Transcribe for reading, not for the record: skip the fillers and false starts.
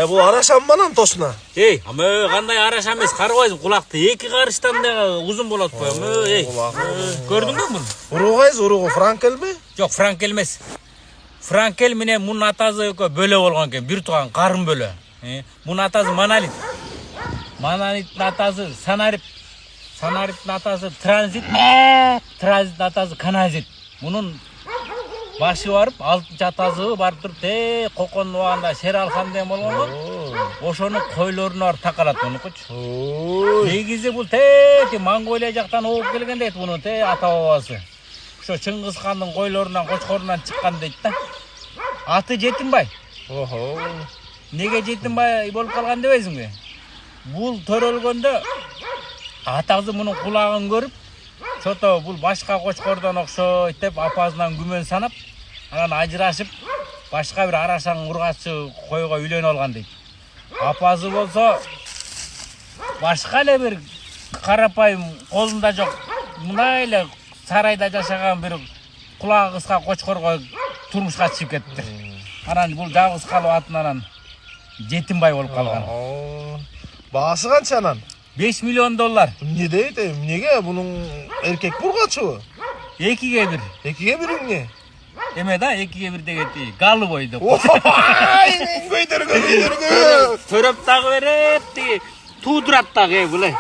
Бул арашам менен тосуна. Ey, qanday arash emas, qarabайсың, құлақты екі қарыштан да uzun болады қой. Ey, көрдің бе мұны? Уругу кайсы? Уругу Франкель ми? Жоқ, Франкель емес. Франкель менен мұның атасы бөлө болған екен, бір туған қарын бөлө. Мұның атасы Монолит. Монолиттің атасы Санарит. Санариттің атасы Транзит. Транзиттің атасы Каназит. Мұның башы барып, алтынчы атасы барып тұрып, қоқонның уағында шер алхан деген болған ғой. Ошоның қойлорына барып тақалады оны қойшы. Негізі бұл Монголия жақтан оғып келген дейді бұның ата бабасы. Шо Чыңгыз ханның қойлорынан, қошқорынан шыққан дейді да. Аты Жетімбай. Неге Жетімбай болып қалған демейсің бе? Бұл төрөлгенде атасы мұның құлағын көріп, шото бұл башқа қошқордан оқшойт деп апасынан күмөн санап, анан ажырашып, башқа бір арашаң ургачы қойға үйленіп алған дейді. Апасы болса башқа эле бір қарапайым қолында жоқ, мына эле сарайда жашаған бір құлағы қысқа қошқорға турмушқа чыгып кетті. Анан бұл жалғыз қалып атынан Жетімбай болып қалған. Баасы канча анан? $5 миллион. Не дейт? Эмнеге бунун эркек бургачыбы? 2-ге 1. 2-ге 1 эмне? Эме да 2-ге 1 дегенди голубой деп. Көйдөргө. Төрөп тагы берет, туудурат дагы, былай.